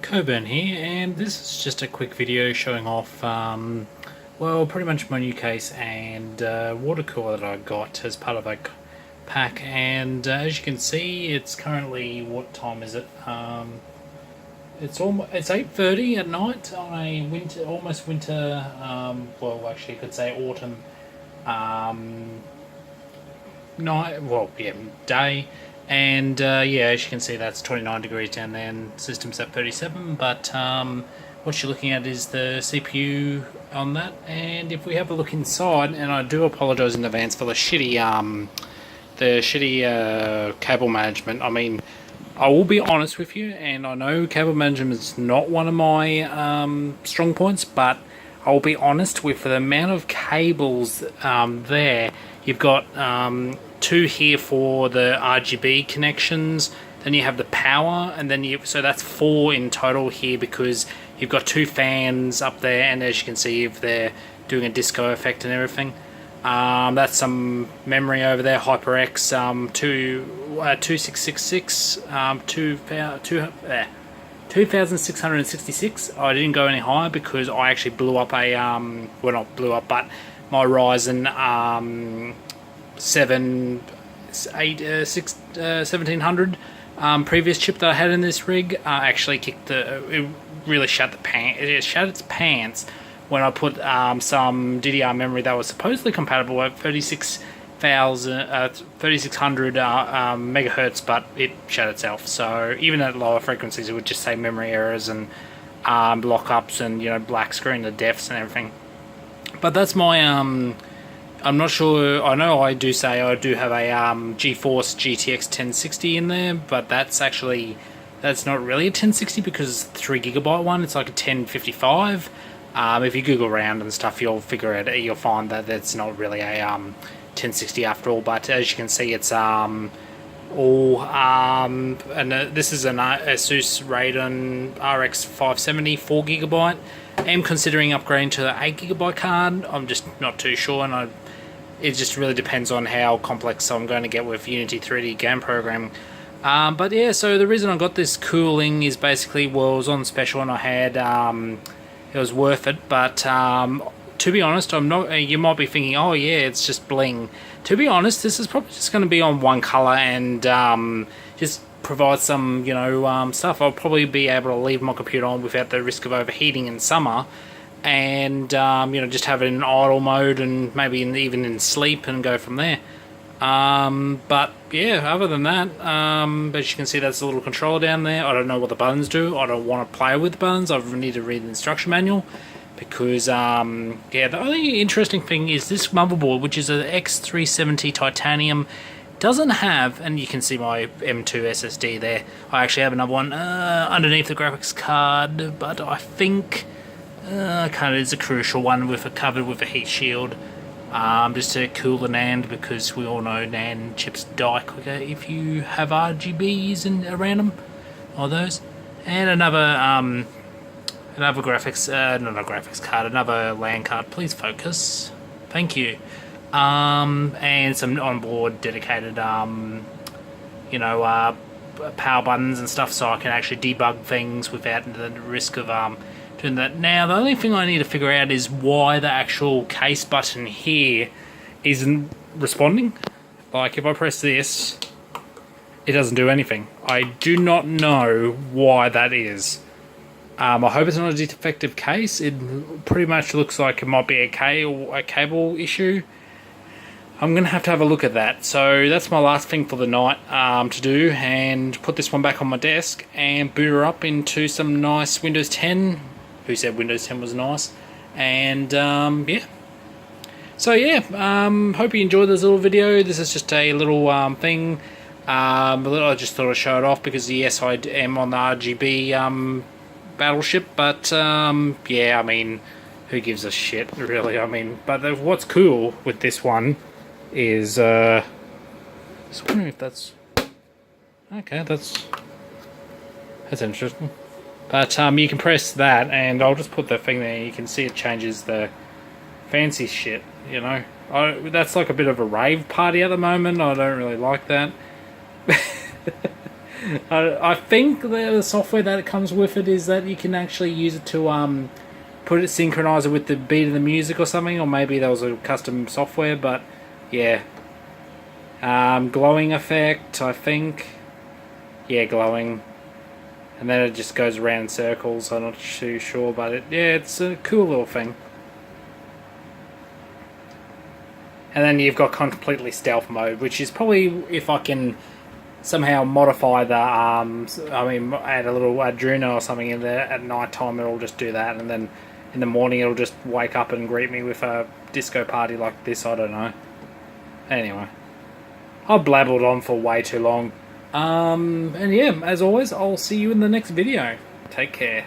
Coburn here, and this is just a quick video showing off, well, pretty much my new case and water cooler that I got as part of a pack. And as you can see, it's currently, what time is it? It's 8:30 at night on a almost winter. Well, actually, you could say autumn night. Well, yeah, day. And yeah, as you can see, that's 29 degrees down there, and system's at 37. But what you're looking at is the CPU on that. And if we have a look inside, and I do apologise in advance for the shitty cable management. I mean, I will be honest with you, and I know cable management is not one of my strong points, but I will be honest with the amount of cables there. You've got two here for the RGB connections, then you have the power, and then so that's 4 in total here, because you've got 2 fans up there, and as you can see, if they're doing a disco effect and everything. That's some memory over there, HyperX 2666, 2666. I didn't go any higher because I actually blew up a well, not blew up, but my Ryzen 1700 previous chip that I had in this rig actually kicked it really shut the pants. It shut its pants when I put some DDR memory that was supposedly compatible at 3600 megahertz, but it shut itself. So even at lower frequencies, it would just say memory errors and lockups and, you know, black screen, the defs and everything. But that's my I'm not sure. I know I do say I do have a GeForce GTX 1060 in there, but that's not really a 1060 because it's a 3GB one. It's like a 1055. If you Google around and stuff, you'll find that that's not really a 1060 after all. But as you can see, it's and this is an Asus Radeon RX 570 4GB. I am considering upgrading to the 8GB card. I'm just not too sure, and it just really depends on how complex I'm going to get with Unity 3D game programming. But yeah, so the reason I got this cooling is basically, well, it was on special and I had it was worth it. But to be honest, I'm not. You might be thinking, oh yeah, it's just bling. To be honest, this is probably just going to be on one color and just provide some, you know, stuff. I'll probably be able to leave my computer on without the risk of overheating in summer, and you know, just have it in idle mode and maybe even in sleep and go from there. But yeah, other than that, as you can see, that's a little controller down there. I don't know what the buttons do. I don't want to play with the buttons. I need to read the instruction manual, because yeah, the only interesting thing is this motherboard, which is an X370 titanium, doesn't have, and you can see my M2 SSD there. I actually have another one underneath the graphics card, but I think kind of is a crucial one covered with a heat shield, just to cool the NAND, because we all know NAND chips die quicker if you have RGBs around them, or those. And another graphics, not a graphics card, another LAN card. Please focus. Thank you. And some onboard dedicated, you know, power buttons and stuff, so I can actually debug things without the risk of doing that. Now, the only thing I need to figure out is why the actual case button here isn't responding. Like, if I press this, it doesn't do anything. I do not know why that is. I hope it's not a defective case. It pretty much looks like it might be a cable issue. I'm going to have a look at that. So that's my last thing for the night to do, and put this one back on my desk and boot her up into some nice Windows 10. Who said Windows 10 was nice? And yeah. So yeah, hope you enjoyed this little video. This is just a little thing. I just thought I'd show it off because yes, I am on the RGB battleship, but yeah, I mean, who gives a shit, really? I mean, but what's cool with this one is just wondering if that's okay. That's interesting. But you can press that, and I'll just put the thing there. You can see it changes the fancy shit. You know, that's like a bit of a rave party at the moment. I don't really like that. I think the software that it comes with it is that you can actually use it to put it, synchronize it with the beat of the music or something, or maybe there was a custom software. But yeah, glowing effect, I think. Yeah, glowing, and then it just goes around in circles. I'm not too sure, but it's a cool little thing. And then you've got completely stealth mode, which is probably, if I can somehow modify the add a little Adreno or something in there at night time, it'll just do that, and then in the morning it'll just wake up and greet me with a disco party like this. I don't know. Anyway, I've blabbled on for way too long. And yeah, as always, I'll see you in the next video. Take care.